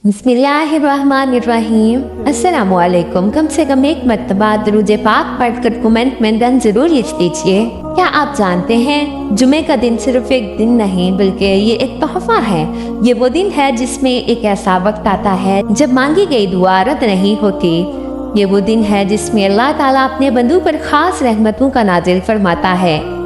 बिस्मिल्लाहिर्रहमानिर्रहीम। अस्सलामुअलैकुम। कम से कम एक मर्तबा दुरूद पाक पढ़कर कमेंट में डन जरूर लिख दीजिए। क्या आप जानते हैं जुमे का दिन सिर्फ एक दिन नहीं बल्कि ये एक तोहफा है। ये वो दिन है जिसमें एक ऐसा वक्त आता है जब मांगी गई दुआ रद्द नहीं होती। ये वो दिन है जिसमें अल्लाह ताला अपने बंदों पर खास रहमतों का नाजिल फरमाता है।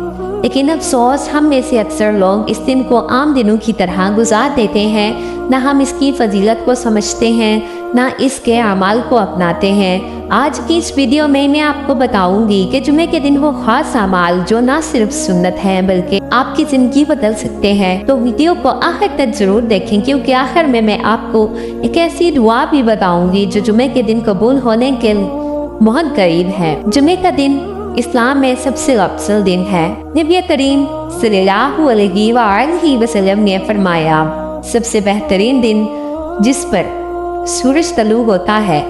लेकिन अफसोस हम में से अक्सर लोग इस दिन को आम दिनों की तरह गुजार देते हैं। ना हम इसकी फजीलत को समझते हैं, ना इसके अमाल को अपनाते हैं। आज की इस वीडियो में मैं आपको बताऊंगी कि जुमे के दिन वो खास अमाल जो ना सिर्फ सुन्नत हैं बल्कि आपकी जिंदगी बदल सकते हैं। तो वीडियो को आखिर तक जरूर देखें, क्योंकि आखिर में मैं आपको एक ऐसी दुआ भी बताऊंगी जो जुमे के दिन कबूल होने के बहुत करीब है। जुमे का दिन इस्लाम में सबसे अफजल दिन है। नबी करीम सल्लल्लाहु अलैहि वसल्लम ने फरमाया, सबसे बेहतरीन दिन जिस पर सूरज तलू होता है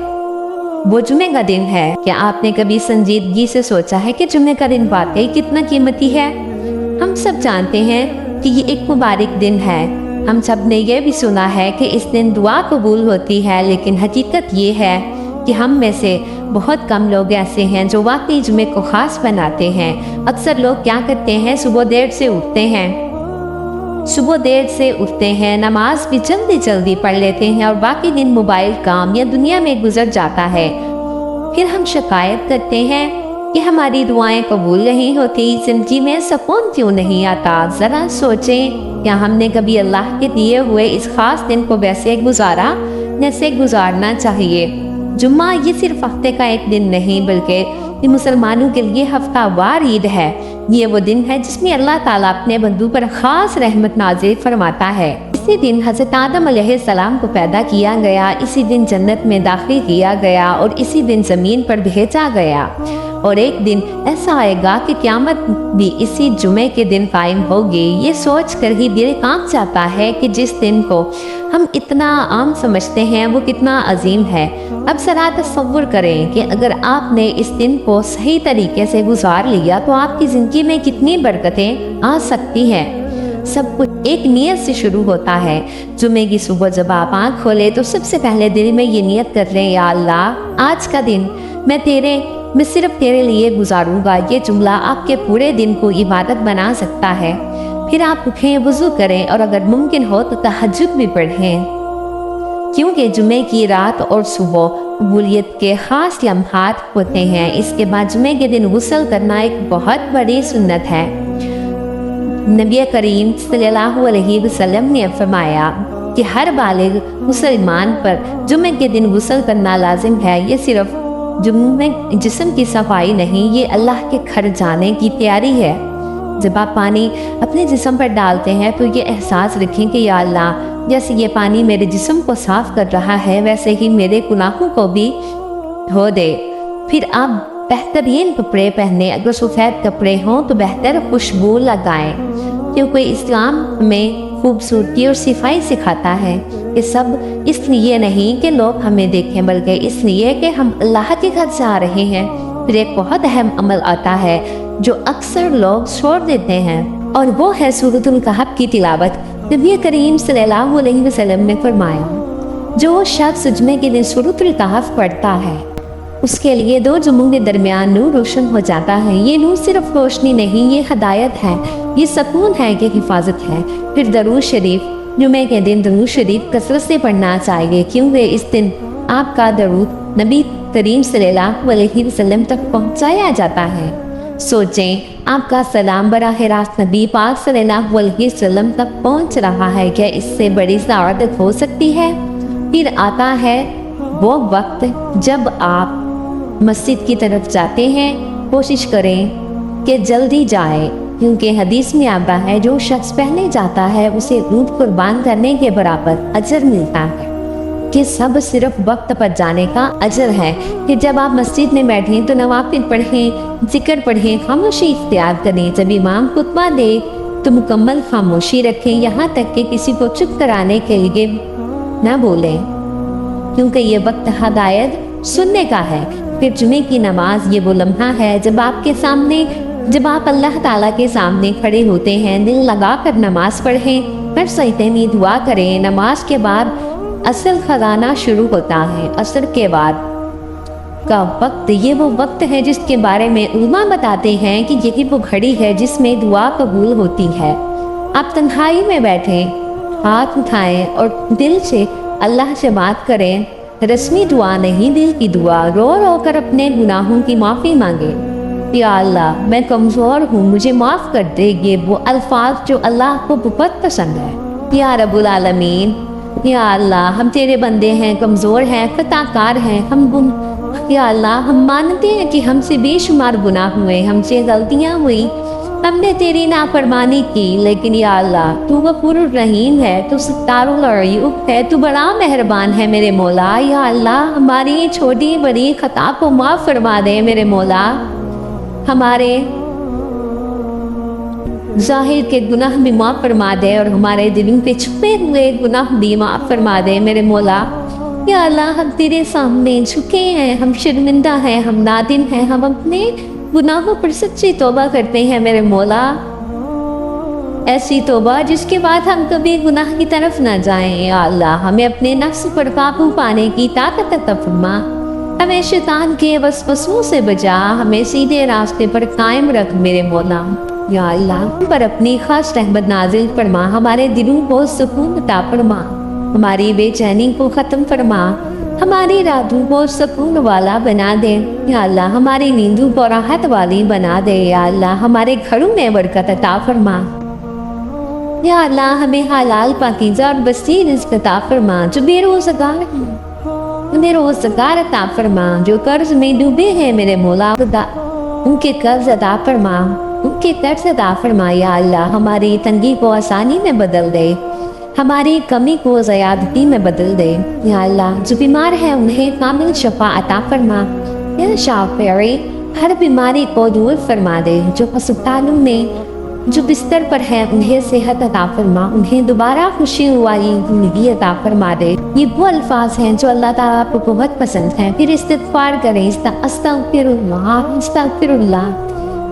वो जुमे का दिन है। क्या आपने कभी संजीदगी से सोचा है कि जुमे का दिन वाकई कितना कीमती है? हम सब जानते हैं कि ये एक मुबारक दिन है। हम सब ने यह भी सुना है कि इस दिन दुआ कबूल होती है, लेकिन हकीकत ये है कि हम में से बहुत कम लोग ऐसे हैं जो वाकई जुमे को खास बनाते हैं। अक्सर लोग क्या करते हैं, सुबह देर से उठते हैं, नमाज भी जल्दी जल्दी पढ़ लेते हैं और बाकी दिन मोबाइल काम या दुनिया में गुजर जाता है। फिर हम शिकायत करते हैं कि हमारी दुआएं कबूल नहीं होती, जिंदगी में सुकून क्यों नहीं आता। ज़रा सोचें, क्या हमने कभी अल्लाह के दिए हुए इस खास दिन को वैसे गुजारा जैसे गुजारना चाहिए? जुम्मा ये सिर्फ हफ्ते का एक दिन नहीं बल्कि ये मुसलमानों के लिए हफ्तावार ईद है। ये वो दिन है जिसमें अल्लाह ताला अपने बंदों पर खास रहमत नाज़िल फरमाता है। इसी दिन हज़रत आदम अलैहिस्सलाम को पैदा किया गया, इसी दिन जन्नत में दाखिल किया गया और इसी दिन ज़मीन पर भेजा गया। और एक दिन ऐसा आएगा कि क़यामत भी इसी जुमे के दिन कायम होगी। ये सोच कर ही दिल कांप जाता है कि जिस दिन को हम इतना आम समझते हैं वो कितना अजीम है। अब ज़रा तसव्वुर करें कि अगर आपने इस दिन को सही तरीके से गुजार लिया तो आपकी ज़िंदगी में कितनी बरकतें आ सकती हैं। सब कुछ एक नियत से शुरू होता है। जुमे की सुबह जब आप आँख खोले तो सबसे पहले दिल में ये नियत कर लें, या अल्लाह आज का दिन मैं सिर्फ तेरे लिए गुजारूंगा। ये जुमला आपके पूरे दिन को इबादत बना सकता है। फिर आप उठें, वुज़ू करें और अगर मुमकिन हो तो तहज्जुद भी पढ़ें, क्योंकि जुमे की रात और सुबह कबूलियत के खास लम्हात होते हैं। इसके बाद जुमे के दिन गुस्ल करना एक बहुत बड़ी सुन्नत है। नबी करीम सल्लल्लाहु अलैहि वसल्लम ने फरमाया कि हर बालिग मुसलमान पर जुमे के दिन गुस्ल करना लाजिम है। ये सिर्फ जुम्मे जिस्म की सफाई नहीं, ये अल्लाह के घर जाने की तैयारी है। जब आप पानी अपने जिस्म पर डालते हैं तो ये एहसास रखें कि या अल्लाह, जैसे ये पानी मेरे जिस्म को साफ कर रहा है वैसे ही मेरे गुनाहों को भी धो दे। फिर आप बेहतरीन कपड़े पहने, अगर सफ़ेद कपड़े हों तो बेहतर खुशबू लगाएं, क्योंकि इस्लाम में खूबसूरती और सफाई सिखाता है। ये सब इसलिए नहीं कि लोग हमें देखें बल्कि इसलिए कि हम अल्लाह के घर जा रहे हैं। फिर एक बहुत अहम अमल आता है जो अक्सर लोग छोड़ देते हैं, और वो है सूरतुल कहफ की तिलावत। नबी करीम सल्लल्लाहु अलैहि वसल्लम ने फरमाया, जो शख्स जुमे के दिन सूरतुल कहफ पढ़ता है उसके लिए 2 जुमों के दरमियान नूर रोशन हो जाता है। ये नूर सिर्फ रोशनी नहीं, ये हदायत है, ये सकून है, ये हिफाजत है। फिर दरूद शरीफ, जुमे के दिन दरूद शरीफ कसरत से पढ़ना चाहिए, क्योंकि इस दिन आपका दरूद नबी करीम सल्लल्लाहु अलैहि वसल्लम तक पहुंचाया जाता है। सोचें, आपका सलाम बराह रास्त नबी पाक सल्लल्लाहु अलैहि वसल्लम तक पहुंच रहा है। क्या इससे बड़ी सआदत हो सकती है? फिर आता है वो वक्त जब आप मस्जिद की तरफ जाते हैं। कोशिश करें कि जल्दी जाए, क्योंकि हदीस में आता है जो शख्स पहले जाता है उसे ऊँट कुर्बान करने के बराबर अजर मिलता है। कि सब सिर्फ वक्त पर जाने का अजर है कि जब आप मस्जिद में बैठें तो नवाफिल पढ़ें, जिक्र पढ़ें, खामोशी इख्तियार करें। जब इमाम खुतबा दे तो मुकम्मल खामोशी रखें, यहाँ तक कि किसी को चुप कराने के लिए न बोलें, क्योंकि ये वक्त हदायत सुनने का है। फिर जुमे की नमाज ये वो लम्हा है जब आप अल्लाह ताला के सामने खड़े होते हैं। दिल लगा कर नमाज पढ़ें, फिर सजदे में दुआ करें। नमाज के बाद असल खजाना शुरू होता है। असर के बाद का वक्त ये वो वक्त है जिसके बारे में उलमा बताते हैं कि यही वो घड़ी है जिसमें दुआ कबूल होती है। आप तन्हाई में बैठे, हाथ उठाएं और दिल से अल्लाह से बात करें। रस्मी दुआ नहीं, दिल की दुआ। रो रो कर अपने गुनाहों की माफ़ी मांगे। या अल्लाह, मैं कमज़ोर हूँ, मुझे माफ़ कर दे। ये वो अल्फाज जो अल्लाह को बहुत पसंद है। या रब्बुल आलमीन, या अल्लाह, हम तेरे बंदे हैं, कमज़ोर हैं, खताकार हैं, या अल्लाह, हम मानते हैं कि हमसे बेशुमार गुनाह हुए, हमसे गलतियाँ हुई, हमने तेरी नाफरमानी की। लेकिन या अल्लाह, तू गफूर रहीम है, तू सत्तारुल अयूब है, तू बड़ा मेहरबान है मेरे मौला। या अल्लाह, हमारी छोटी बड़ी खता को माफ़ फरमा दे मेरे मौला। हमारे जाहिर के गुनाह भी माफ़ फरमा दे और हमारे दिलों पे छुपे हुए गुनाह भी माफ़ फरमा दे मेरे मौला। या अल्लाह, हम तेरे सामने झुके हैं, हम शर्मिंदा हैं, हम नादिम हैं, हम अपने गुनाहों पर सच्ची तौबा करते हैं मेरे मौला। ऐसी तौबा जिसके बाद हम कभी गुनाह की तरफ ना जाएं। या अल्लाह, हमें अपने नफ्स पर काबू पाने की ताकत अता फरमा। हमें शैतान के वसवसों से बचा, हमें सीधे रास्ते पर कायम रख मेरे मौला। या अल्लाह, हम पर अपनी खास रहमत नाजिल फरमा, हमारे दिलों को सुकून अता फरमा, हमारी बेचैनी को ख़त्म फरमा, हमारी रातों को सुकून वाला बना दे। या अल्लाह, हमारी नींदों को राहत वाली बना दे। या अल्लाह, हमारे घरों में बरकत अता फरमा। या अल्लाह, हमें हलाल पाकीज़ा और वसी रिज़्क़ अता फरमा। जो बेरोज़गार हैं उन्हें रोज़गार अता फरमा। जो कर्ज में डूबे हैं मेरे मौला, उनके कर्ज अता फरमा, उनके कर्ज अता फरमा। या अल्लाह, हमारी तंगी को आसानी में बदल दे, हमारी कमी को ज़यादती में बदल दे। या अल्लाह, जो बीमार है उन्हें कामिल शफा अता फरमा। या शाफ़ी, हर बीमारी को दूर फरमा दे। जो अस्पतालों में जो बिस्तर पर है उन्हें सेहत अता फरमा, उन्हें दोबारा खुशी वाली ज़िंदगी अता फरमा दे। ये वो अल्फाज हैं जो अल्लाह ताला को बहुत पसंद हैं। फिर इस्तिग़फ़ार करें, अस्तग़फ़िरुल्लाह, अस्तग़फ़िरुल्लाह।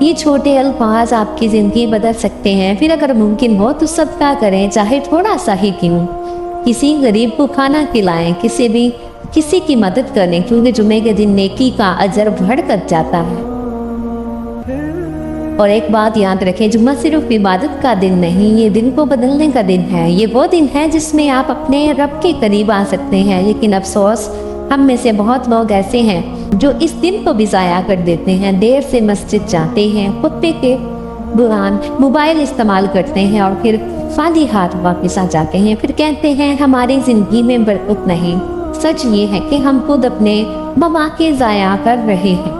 ये छोटे अल्फाज आपकी ज़िंदगी बदल सकते हैं। फिर अगर मुमकिन हो तो सदका करें, चाहे थोड़ा सा ही क्यों। किसी गरीब को खाना खिलाएं, किसी की मदद करें, क्योंकि जुमे के दिन नेकी का अजर बढ़ कर जाता है। और एक बात याद रखें, जुम्मा सिर्फ इबादत का दिन नहीं, ये दिन को बदलने का दिन है। ये वो दिन है जिसमें आप अपने रब के करीब आ सकते हैं। लेकिन अफसोस, हम में से बहुत लोग ऐसे हैं जो इस दिन को भी ज़ाया कर देते हैं। देर से मस्जिद जाते हैं, खुतबे के दौरान मोबाइल इस्तेमाल करते हैं और फिर खाली हाथ वापस आ जाते हैं। फिर कहते हैं हमारी ज़िंदगी में बरकत नहीं। सच ये है कि हम खुद अपने मौके ज़ाया कर रहे हैं।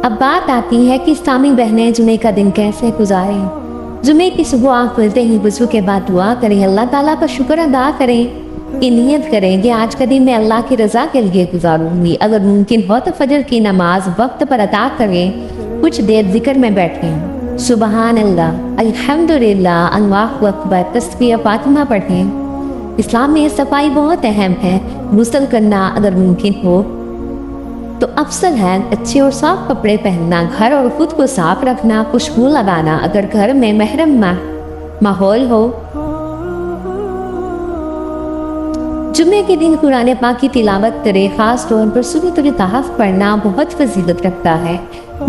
अब बात आती है कि इस्लामी बहनें जुमे का दिन कैसे गुजारें। जुमे की सुबह आँख खुलते ही वज़ू के बाद दुआ करें, अल्लाह ताला का शुक्र अदा करें कि नियत करें कि आज का दिन मैं अल्लाह की रज़ा के लिए गुजारूंगी। अगर मुमकिन हो तो फजर की नमाज वक्त पर अदा करें, कुछ देर जिक्र में बैठें, सुबहान अल्लाह, अल्हम्दुलिल्लाह, अल्लाहु अकबर, तस्बीह फातिमा पढ़ें। इस्लाम में सफाई बहुत अहम है। गुस्ल करना अगर मुमकिन हो तो अफसल है अच्छे और साफ कपड़े पहनना, घर और खुद को साफ रखना, खुशबू लगाना अगर घर में महरम माहौल हो। जुम्मे के दिन कुरान पाक की तिलावत करे, खास तौर पर सूरह कहफ पढ़ना बहुत फजीलत रखता है।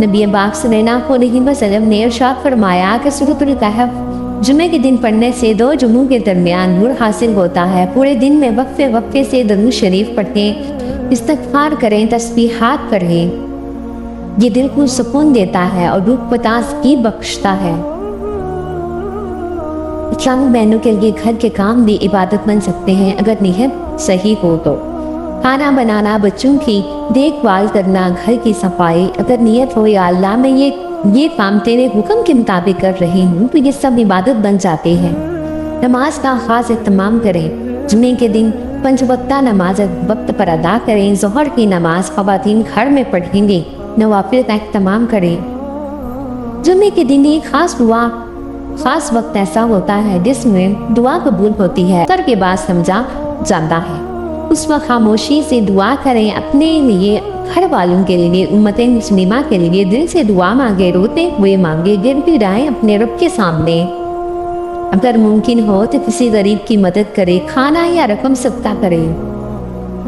नबी पाक सल्लल्लाहु अलैहि वसल्लम ने इरशाद फरमाया कि सूरह कहफ जुम्मे के दिन पढ़ने से 2 जुमों के दरमियान नूर हासिल होता है। पूरे दिन में वक्फे वक्फे से दरूद शरीफ पढ़ें, इस्तग़फ़ार करें, तस्बीहात करें। ये दिल को सुकून देता है और रूह को ताज़गी बख्शता है। इस्लामी बहनों के लिए घर के काम भी इबादत बन सकते हैं अगर नीयत सही हो तो। खाना बनाना, बच्चों की देखभाल करना, घर की सफाई, अगर नीयत हो या अल्लाह मैं ये काम तेरे हुक्म के मुताबिक कर रही हूँ, तो ये सब इबादत बन जाते हैं। नमाज का खास एहतमाम करें। जुमे के दिन 5 वक्ता नमाज वक्त पर अदा करें। ज़ोहर की नमाज ख़वातीन घर में पढ़ेंगे, नवाफिल का एहतमाम करें। जुमे के दिन एक खास वक्त ऐसा होता है जिसमें दुआ कबूल होती है, कर के बाद समझा जाता है। उस वक्त खामोशी से दुआ करें, अपने लिए, घर वालों के लिए, उम्मते मुस्लिमा के लिए दिल से दुआ मांगे, रोते हुए मांगे, गिड़गिड़ाएं अपने रब के सामने। अगर मुमकिन हो तो किसी गरीब की मदद करें, खाना या रकम सदका करें,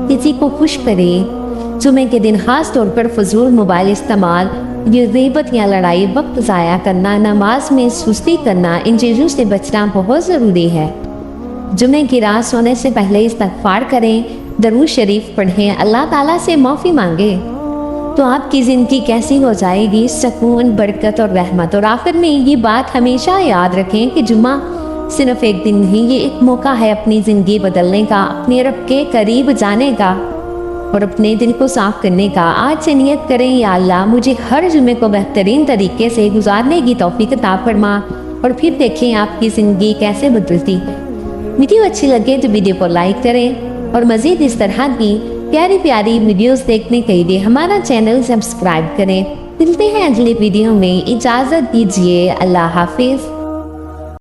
किसी को खुश करें। जुमे के दिन खास तौर पर फजूल मोबाइल इस्तेमाल, ये ग़ीबत या लड़ाई, वक्त ज़ाया करना, नमाज में सुस्ती करना, इन चीज़ों से बचना बहुत ज़रूरी है। जुमे की रात सोने से पहले इस्तग़फ़ार करें, दरूद शरीफ पढ़ें, अल्लाह ताला से माफ़ी मांगे, तो आपकी ज़िंदगी कैसी हो जाएगी, सुकून, बरकत और रहमत। और आखिर में ये बात हमेशा याद रखें कि जुम्मा सिर्फ एक दिन नहीं, ये एक मौका है अपनी ज़िंदगी बदलने का, अपने रब के करीब जाने का और अपने दिल को साफ करने का। आज से नियत करें, या अल्लाह मुझे हर जुमे को बेहतरीन तरीके से गुजारने की तौफीक अता फरमा, और फिर देखें आपकी ज़िंदगी कैसे बदलती। वीडियो अच्छी लगे तो वीडियो को लाइक करें और मज़ीद इस तरह की प्यारी प्यारी वीडियोस देखने के लिए हमारा चैनल सब्सक्राइब करें। मिलते हैं अगले वीडियो में, इजाज़त दीजिए, अल्लाह हाफिज़।